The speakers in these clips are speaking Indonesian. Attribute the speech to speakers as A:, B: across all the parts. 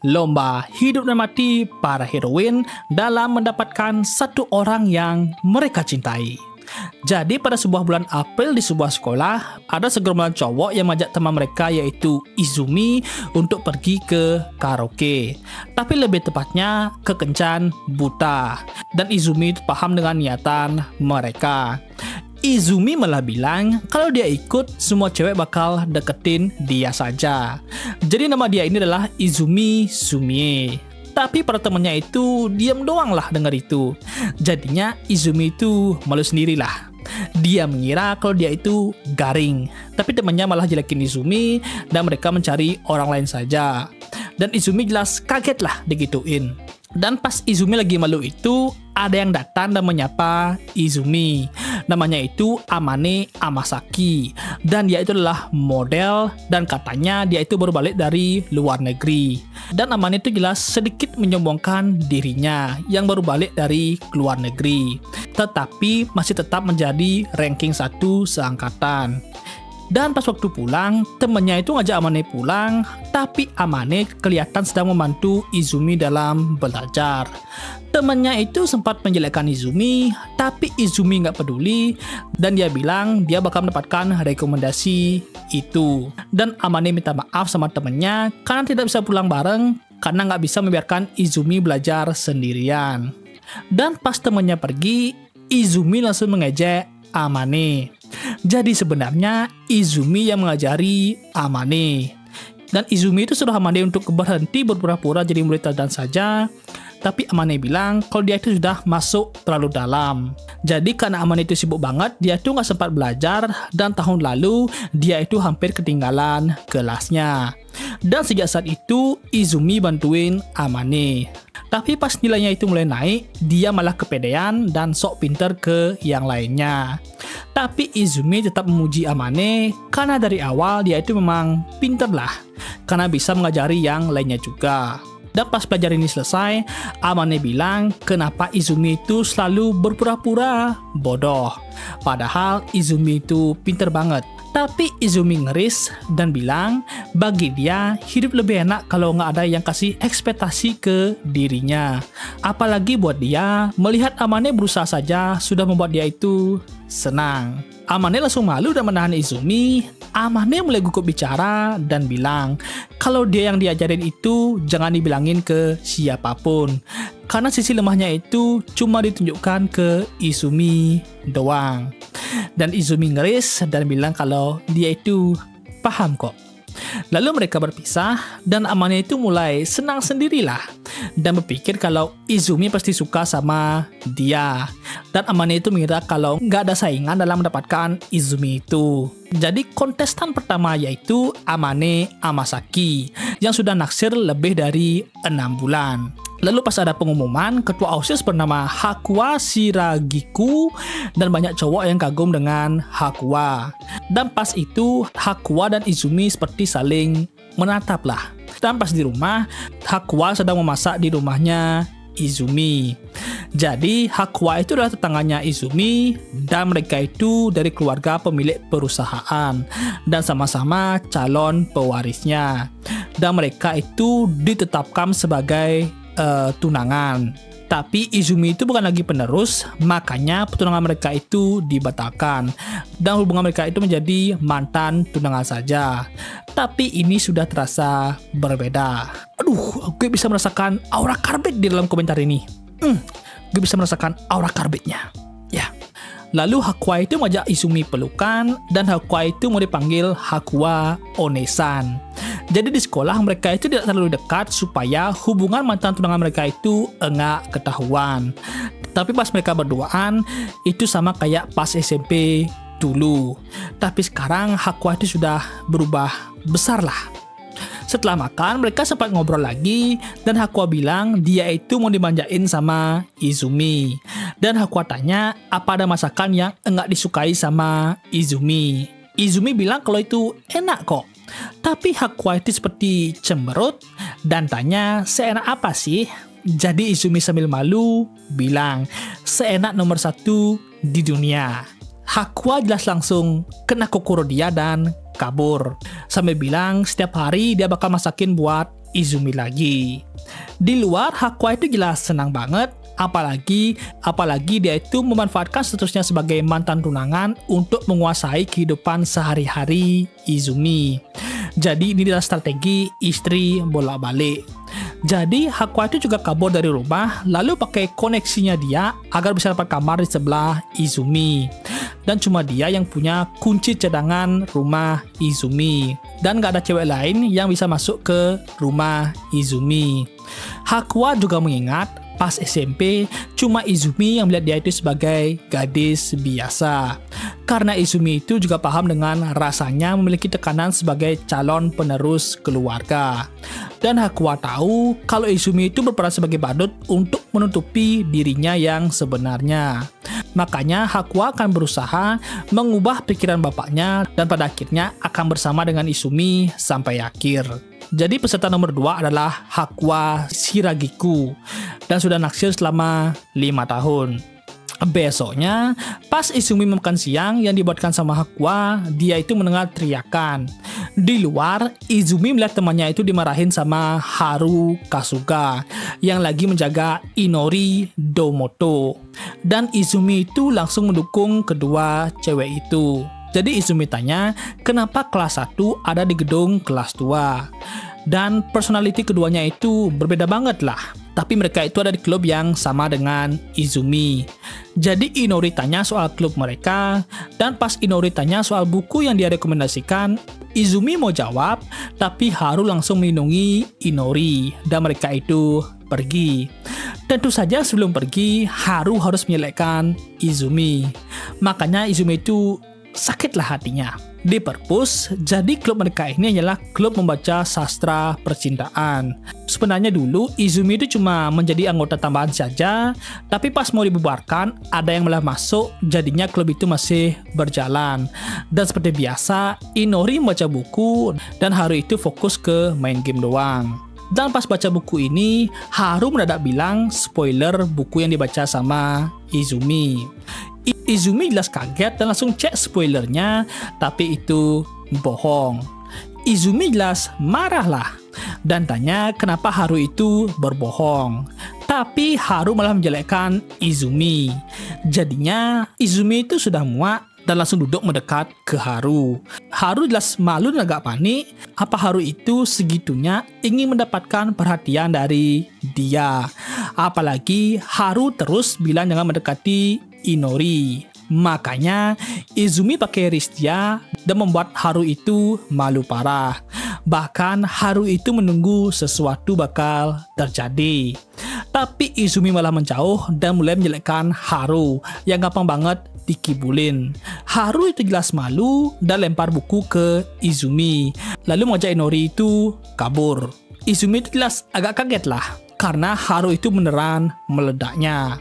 A: lomba hidup dan mati para heroin dalam mendapatkan satu orang yang mereka cintai. Jadi pada sebuah bulan April di sebuah sekolah, ada segerombolan cowok yang mengajak teman mereka yaitu Izumi untuk pergi ke karaoke. Tapi lebih tepatnya ke kencan buta. Dan Izumi itu paham dengan niatan mereka. Izumi malah bilang kalau dia ikut semua cewek bakal deketin dia saja. Jadi nama dia ini adalah Izumi Sumie. Tapi para temannya itu diam doang lah dengar itu. Jadinya Izumi itu malu sendirilah. Dia mengira kalau dia itu garing. Tapi temannya malah jelekin Izumi dan mereka mencari orang lain saja. Dan Izumi jelas kaget lah digituin. Dan pas Izumi lagi malu itu, ada yang datang dan menyapa Izumi. Namanya itu Amane Amasaki. Dan dia itu adalah model dan katanya dia itu baru balik dari luar negeri. Dan Amane itu jelas sedikit menyombongkan dirinya yang baru balik dari luar negeri. Tetapi masih tetap menjadi ranking 1 seangkatan. Dan pas waktu pulang, temennya itu ngajak Amane pulang, tapi Amane kelihatan sedang membantu Izumi dalam belajar. Temennya itu sempat menjelekkan Izumi, tapi Izumi nggak peduli, dan dia bilang dia bakal mendapatkan rekomendasi itu. Dan Amane minta maaf sama temennya karena tidak bisa pulang bareng, karena nggak bisa membiarkan Izumi belajar sendirian. Dan pas temennya pergi, Izumi langsung mengejek Amane. Jadi sebenarnya Izumi yang mengajari Amane. Dan Izumi itu suruh Amane untuk berhenti berpura-pura jadi murid teladan saja. Tapi Amane bilang kalau dia itu sudah masuk terlalu dalam. Jadi karena Amane itu sibuk banget, dia itu nggak sempat belajar. Dan tahun lalu dia itu hampir ketinggalan kelasnya. Dan sejak saat itu Izumi bantuin Amane. Tapi pas nilainya itu mulai naik, dia malah kepedean dan sok pinter ke yang lainnya. Tapi Izumi tetap memuji Amane karena dari awal dia itu memang pinter lah, karena bisa mengajari yang lainnya juga. Dan pas pelajaran ini selesai, Amane bilang kenapa Izumi itu selalu berpura-pura bodoh. Padahal Izumi itu pinter banget. Tapi Izumi ngeris dan bilang bagi dia hidup lebih enak kalau nggak ada yang kasih ekspektasi ke dirinya. Apalagi buat dia, melihat Amane berusaha saja sudah membuat dia itu senang. Amane langsung malu dan menahan Izumi. Amane mulai gugup bicara dan bilang kalau dia yang diajarin itu jangan dibilangin ke siapapun. Karena sisi lemahnya itu cuma ditunjukkan ke Izumi doang. Dan Izumi ngeris dan bilang kalau dia itu paham kok. Lalu mereka berpisah dan Amane itu mulai senang sendirilah dan berpikir kalau Izumi pasti suka sama dia. Dan Amane itu mengira kalau nggak ada saingan dalam mendapatkan Izumi itu. Jadi kontestan pertama yaitu Amane Amasaki yang sudah naksir lebih dari 6 bulan. Lalu pas ada pengumuman, ketua OSIS bernama Hakuwa Shiragiku dan banyak cowok yang kagum dengan Hakuwa. Dan pas itu Hakuwa dan Izumi seperti saling menatap lah. Dan pas di rumah, Hakuwa sedang memasak di rumahnya Izumi. Jadi Hakuwa itu adalah tetangganya Izumi dan mereka itu dari keluarga pemilik perusahaan dan sama-sama calon pewarisnya. Dan mereka itu ditetapkan sebagai tunangan. Tapi Izumi itu bukan lagi penerus, makanya pertunangan mereka itu dibatalkan. Dan hubungan mereka itu menjadi mantan tunangan saja. Tapi ini sudah terasa berbeda. Aduh, gue bisa merasakan aura karbit di dalam komentar ini. Gue bisa merasakan aura karbitnya. Ya. Lalu Hakuwa itu mengajak Izumi pelukan dan Hakuwa itu mau dipanggil Hakuwa Onesan. Jadi di sekolah mereka itu tidak terlalu dekat supaya hubungan mantan tunangan mereka itu enggak ketahuan. Tapi pas mereka berduaan itu sama kayak pas SMP dulu. Tapi sekarang Hakuwa itu sudah berubah besar lah. Setelah makan, mereka sempat ngobrol lagi dan Hakuwa bilang dia itu mau dimanjain sama Izumi. Dan Hakuwa tanya apa ada masakan yang enggak disukai sama Izumi. Izumi bilang kalau itu enak kok. Tapi Hakuwa itu seperti cemberut dan tanya seenak apa sih? Jadi Izumi sambil malu bilang seenak nomor 1 di dunia. Hakuwa jelas langsung kena kokoro dia dan kabur. Sambil bilang setiap hari dia bakal masakin buat Izumi lagi. Di luar, Hakuwa itu jelas senang banget. Apalagi dia itu memanfaatkan statusnya sebagai mantan tunangan untuk menguasai kehidupan sehari-hari Izumi. Jadi ini adalah strategi istri bolak-balik. Jadi Hakuwa itu juga kabur dari rumah lalu pakai koneksinya dia agar bisa dapat kamar di sebelah Izumi. Dan cuma dia yang punya kunci cadangan rumah Izumi. Dan gak ada cewek lain yang bisa masuk ke rumah Izumi. Hakuwa juga mengingat pas SMP, cuma Izumi yang melihat dia itu sebagai gadis biasa. Karena Izumi itu juga paham dengan rasanya memiliki tekanan sebagai calon penerus keluarga. Dan Hakuwa tahu kalau Izumi itu berperan sebagai badut untuk menutupi dirinya yang sebenarnya. Makanya Hakuwa akan berusaha mengubah pikiran bapaknya dan pada akhirnya akan bersama dengan Izumi sampai akhir. Jadi peserta nomor 2 adalah Hakuwa Shiragiku dan sudah naksir selama 5 tahun. Besoknya, pas Izumi makan siang yang dibuatkan sama Hakuwa, dia itu mendengar teriakan. Di luar, Izumi melihat temannya itu dimarahin sama Haru Kasuga yang lagi menjaga Inori Domoto. Dan Izumi itu langsung mendukung kedua cewek itu. Jadi Izumi tanya, kenapa kelas 1 ada di gedung kelas 2? Dan personality keduanya itu berbeda banget lah. Tapi mereka itu ada di klub yang sama dengan Izumi. Jadi Inori tanya soal klub mereka, dan pas Inori tanya soal buku yang dia rekomendasikan, Izumi mau jawab, tapi Haru langsung melindungi Inori, dan mereka itu pergi. Tentu saja sebelum pergi, Haru harus menyelekkan Izumi. Makanya Izumi itu sakitlah hatinya. Di perpus, jadi klub mereka ini adalah klub membaca sastra percintaan. Sebenarnya dulu Izumi itu cuma menjadi anggota tambahan saja, tapi pas mau dibubarkan, ada yang malah masuk, jadinya klub itu masih berjalan. Dan seperti biasa, Inori membaca buku, dan Haru itu fokus ke main game doang. Dan pas baca buku ini, Haru mendadak bilang spoiler buku yang dibaca sama Izumi. Izumi jelas kaget dan langsung cek spoilernya, tapi itu bohong. Izumi jelas marah lah dan tanya kenapa Haru itu berbohong. Tapi Haru malah menjelekkan Izumi. Jadinya Izumi itu sudah muak dan langsung duduk mendekat ke Haru. Haru jelas malu dan agak panik. Apa Haru itu segitunya ingin mendapatkan perhatian dari dia? Apalagi Haru terus bilang jangan mendekati Inori. Makanya Izumi pakai ristia dan membuat Haru itu malu parah. Bahkan Haru itu menunggu sesuatu bakal terjadi. Tapi Izumi malah menjauh dan mulai menjelekkan Haru yang gampang banget dikibulin. Haru itu jelas malu dan lempar buku ke Izumi. Lalu mengajak Inori itu kabur. Izumi itu jelas agak kaget lah karena Haru itu beneran meledaknya.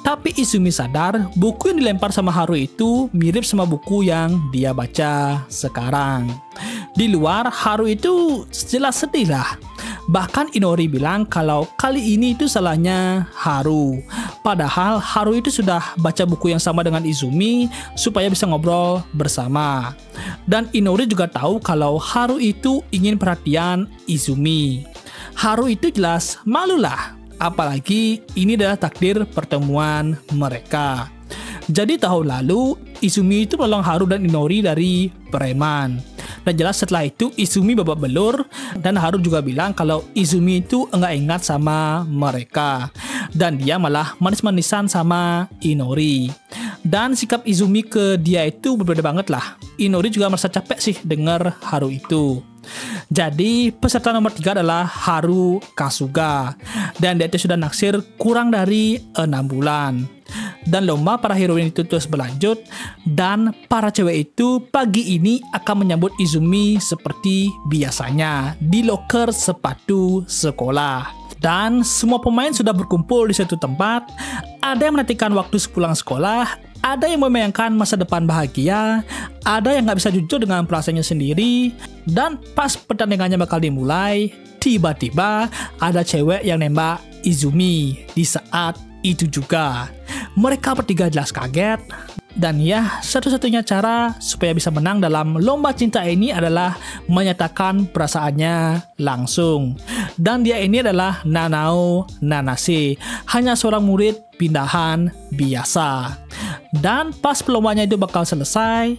A: Tapi Izumi sadar buku yang dilempar sama Haru itu mirip sama buku yang dia baca sekarang. Di luar, Haru itu jelas sedih lah. Bahkan Inori bilang kalau kali ini itu salahnya Haru. Padahal Haru itu sudah baca buku yang sama dengan Izumi supaya bisa ngobrol bersama. Dan Inori juga tahu kalau Haru itu ingin perhatian Izumi. Haru itu jelas malu lah. Apalagi ini adalah takdir pertemuan mereka. Jadi tahun lalu, Izumi itu menolong Haru dan Inori dari preman. Dan jelas setelah itu Izumi babak belur dan Haru juga bilang kalau Izumi itu enggak ingat sama mereka. Dan dia malah manis-manisan sama Inori. Dan sikap Izumi ke dia itu berbeda banget lah. Inori juga merasa capek sih dengar Haru itu. Jadi peserta nomor 3 adalah Haru Kasuga. Dan dia itu sudah naksir kurang dari 6 bulan. Dan lomba para heroin itu terus berlanjut. Dan para cewek itu pagi ini akan menyambut Izumi seperti biasanya di loker sepatu sekolah. Dan semua pemain sudah berkumpul di satu tempat. Ada yang menantikan waktu sepulang sekolah, ada yang membayangkan masa depan bahagia, ada yang nggak bisa jujur dengan perasaannya sendiri. Dan pas pertandingannya bakal dimulai, tiba-tiba ada cewek yang nembak Izumi di saat itu juga. Mereka bertiga jelas kaget Dan ya, satu-satunya cara supaya bisa menang dalam lomba cinta ini adalah menyatakan perasaannya langsung. Dan dia ini adalah Nanao Nanase, hanya seorang murid pindahan biasa. Dan pas perlombanya itu bakal selesai,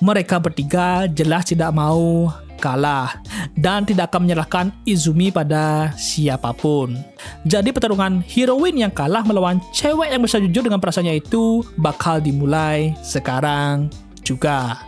A: mereka bertiga jelas tidak mau kalah dan tidak akan menyerahkan Izumi pada siapapun. Jadi pertarungan heroin yang kalah melawan cewek yang bisa jujur dengan perasaannya itu bakal dimulai sekarang juga.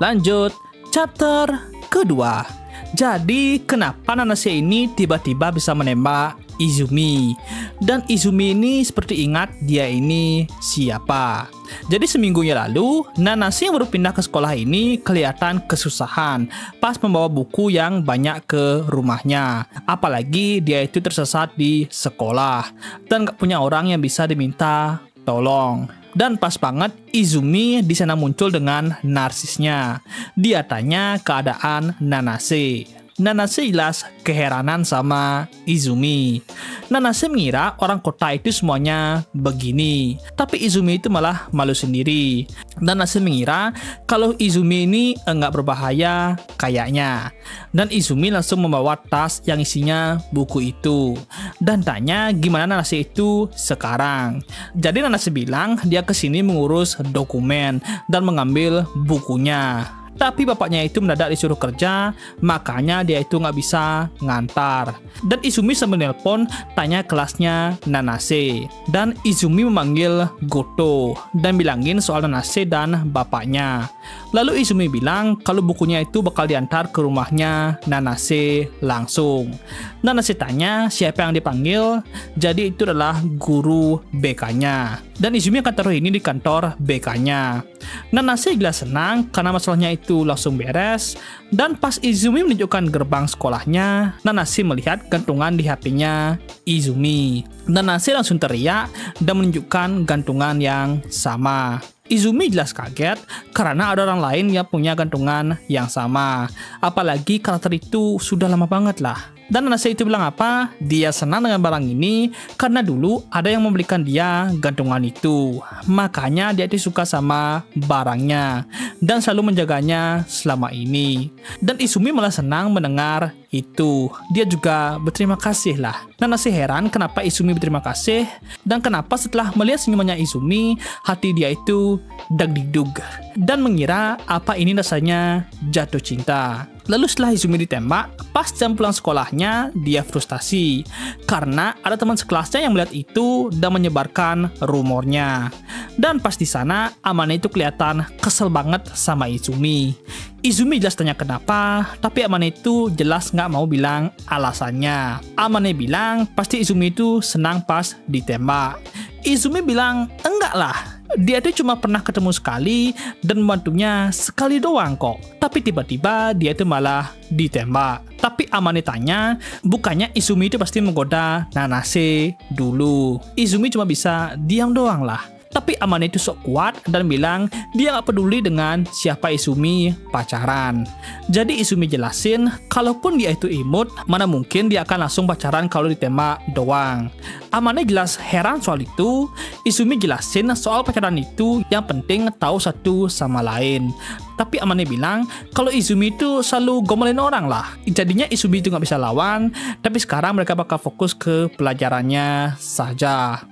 A: Lanjut, chapter kedua. Jadi kenapa Nanase ini tiba-tiba bisa menembak Izumi? Dan Izumi ini seperti ingat dia ini siapa. Jadi seminggunya lalu, Nanase yang baru pindah ke sekolah ini kelihatan kesusahan pas membawa buku yang banyak ke rumahnya. Apalagi dia itu tersesat di sekolah dan gak punya orang yang bisa diminta tolong. Dan pas banget Izumi di sana muncul dengan narsisnya. Dia tanya keadaan Nanase. Nanase jelas keheranan sama Izumi. Nanase mengira orang kota itu semuanya begini, tapi Izumi itu malah malu sendiri. Nanase mengira kalau Izumi ini enggak berbahaya kayaknya. Dan Izumi langsung membawa tas yang isinya buku itu dan tanya gimana Nanase itu sekarang. Jadi Nanase bilang dia kesini mengurus dokumen dan mengambil bukunya. Tapi bapaknya itu mendadak disuruh kerja, makanya dia itu nggak bisa ngantar. Dan Izumi sambil nelpon tanya kelasnya Nanase. Dan Izumi memanggil Goto dan bilangin soal Nanase dan bapaknya. Lalu Izumi bilang kalau bukunya itu bakal diantar ke rumahnya Nanase langsung. Nanase tanya siapa yang dipanggil, jadi itu adalah guru BK-nya. Dan Izumi akan taruh ini di kantor BK-nya. Nanase jelas senang karena masalahnya itu langsung beres. Dan pas Izumi menunjukkan gerbang sekolahnya, Nanase melihat gantungan di HP-nya Izumi. Nanase langsung teriak dan menunjukkan gantungan yang sama. Izumi jelas kaget karena ada orang lain yang punya gantungan yang sama. Apalagi karakter itu sudah lama banget lah. Dan Nanase itu bilang apa? Dia senang dengan barang ini karena dulu ada yang membelikan dia gantungan itu. Makanya dia itu suka sama barangnya dan selalu menjaganya selama ini. Dan Izumi malah senang mendengar itu. Dia juga berterima kasih lah. Nanase heran kenapa Izumi berterima kasih dan kenapa setelah melihat senyumannya Izumi, hati dia itu dag-digdug dan mengira apa ini rasanya jatuh cinta. Lalu setelah Izumi ditembak, pas jam pulang sekolahnya, dia frustasi karena ada teman sekelasnya yang melihat itu dan menyebarkan rumornya. Dan pas di sana, Amane itu kelihatan kesel banget sama Izumi. Izumi jelas tanya kenapa, tapi Amane itu jelas nggak mau bilang alasannya. Amane bilang pasti Izumi itu senang pas ditembak. Izumi bilang enggak lah. Dia itu cuma pernah ketemu sekali dan membantunya sekali doang kok. Tapi tiba-tiba dia itu malah ditembak. Tapi Amane tanya, bukannya Izumi itu pasti menggoda Nanase dulu. Izumi cuma bisa diam doang lah. Tapi Amane itu sok kuat dan bilang dia gak peduli dengan siapa Izumi pacaran. Jadi Izumi jelasin, kalaupun dia itu imut, mana mungkin dia akan langsung pacaran kalau ditembak doang. Amane jelas heran soal itu. Izumi jelasin soal pacaran itu yang penting tahu satu sama lain. Tapi Amane bilang kalau Izumi itu selalu gomelin orang lah. Jadinya Izumi itu gak bisa lawan, tapi sekarang mereka bakal fokus ke pelajarannya saja.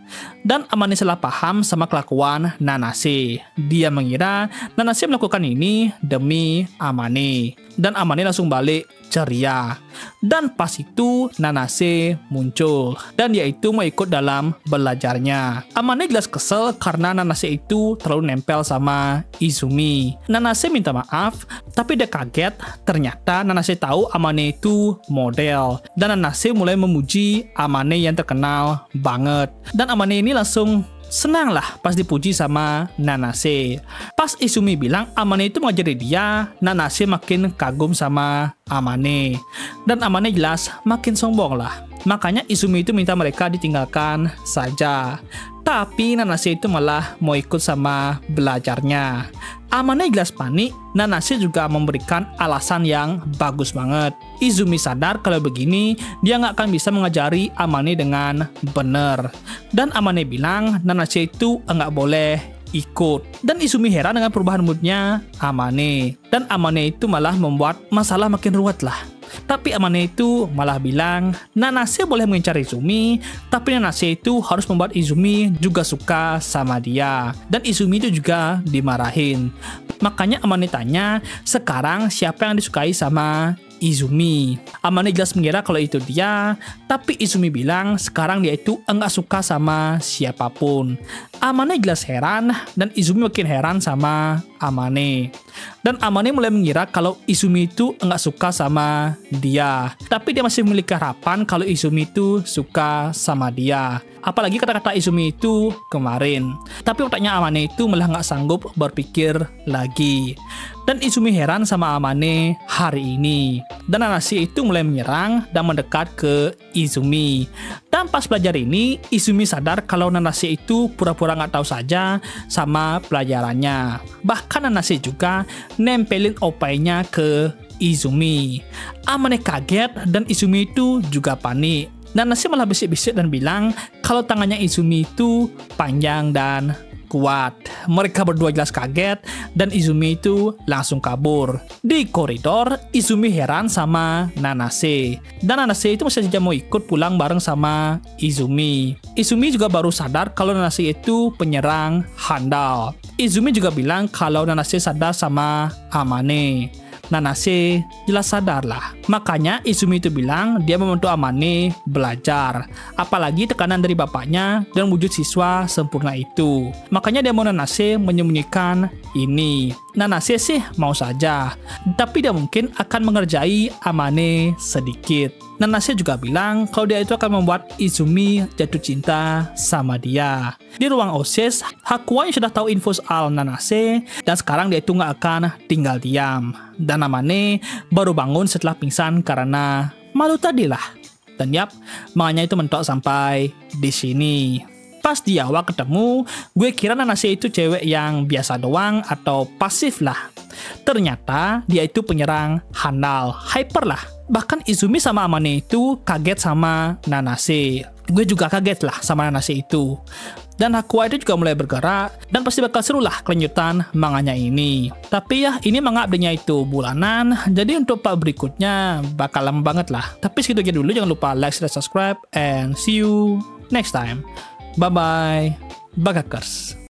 A: Dan Amane salah paham sama kelakuan Nanase. Dia mengira Nanase melakukan ini demi Amane. Dan Amane langsung balik ceria. Dan pas itu Nanase muncul dan dia itu mau ikut dalam belajarnya. Amane jelas kesel karena Nanase itu terlalu nempel sama Izumi. Nanase minta maaf, tapi dia kaget ternyata Nanase tahu Amane itu model. Dan Nanase mulai memuji Amane yang terkenal banget. Dan Amane ini langsung senang lah pas dipuji sama Nanase. Pas Izumi bilang Amane itu mengajari dia, Nanase makin kagum sama Amane. Dan Amane jelas makin sombong lah. Makanya Izumi itu minta mereka ditinggalkan saja. Tapi Nanase itu malah mau ikut sama belajarnya. Amane jelas panik, Nanase juga memberikan alasan yang bagus banget. Izumi sadar kalau begini, dia nggak akan bisa mengajari Amane dengan benar. Dan Amane bilang Nanase itu nggak boleh ikut. Dan Izumi heran dengan perubahan moodnya Amane. Dan Amane itu malah membuat masalah makin ruwet lah. Tapi Amane itu malah bilang, Nanase boleh mengincar Izumi, tapi Nanase itu harus membuat Izumi juga suka sama dia. Dan Izumi itu juga dimarahin. Makanya Amane tanya, sekarang siapa yang disukai sama Izumi? Amane jelas mengira kalau itu dia, tapi Izumi bilang sekarang dia itu enggak suka sama siapapun. Amane jelas heran, dan Izumi makin heran sama Amane. Dan Amane mulai mengira kalau Izumi itu enggak suka sama dia. Tapi dia masih memiliki harapan kalau Izumi itu suka sama dia. Apalagi kata-kata Izumi itu kemarin. Tapi otaknya Amane itu malah nggak sanggup berpikir lagi. Dan Izumi heran sama Amane hari ini. Dan Nanase itu mulai menyerang dan mendekat ke Izumi. Dan pas belajar ini, Izumi sadar kalau Nanase itu pura-pura nggak tahu saja sama pelajarannya. Bahkan Nanase juga nempelin opainya ke Izumi. Amane kaget dan Izumi itu juga panik. Nanase malah bisik-bisik dan bilang kalau tangannya Izumi itu panjang dan kuat. Mereka berdua jelas kaget dan Izumi itu langsung kabur. Di koridor, Izumi heran sama Nanase. Dan Nanase itu masih saja mau ikut pulang bareng sama Izumi. Izumi juga baru sadar kalau Nanase itu penyerang handal. Izumi juga bilang kalau Nanase sadar sama Amane. Nanase jelas sadar lah. Makanya Izumi itu bilang dia membantu Amane belajar. Apalagi tekanan dari bapaknya dan wujud siswa sempurna itu. Makanya dia mau Nanase menyembunyikan ini. Nanase sih mau saja, tapi dia mungkin akan mengerjai Amane sedikit. Nanase juga bilang kalau dia itu akan membuat Izumi jatuh cinta sama dia. Di ruang OSIS, Hakuwa yang sudah tahu info soal Nanase, dan sekarang dia itu nggak akan tinggal diam. Dan Amane baru bangun setelah pingsan karena malu tadi lah. Dan yap, makanya itu mentok sampai di sini. Pas di awal ketemu, gue kira Nanase itu cewek yang biasa doang atau pasif lah. Ternyata dia itu penyerang handal, hyper lah. Bahkan Izumi sama Amane itu kaget sama Nanase. Gue juga kaget lah sama Nanase itu. Dan Hakuwa itu juga mulai bergerak, dan pasti bakal seru lah kelanjutan manganya ini. Tapi ya, ini manga update-nya itu bulanan, jadi untuk part berikutnya bakal lama banget lah. Tapi segitu aja dulu, jangan lupa like, share, subscribe, and see you next time. Bye-bye, Bagakers.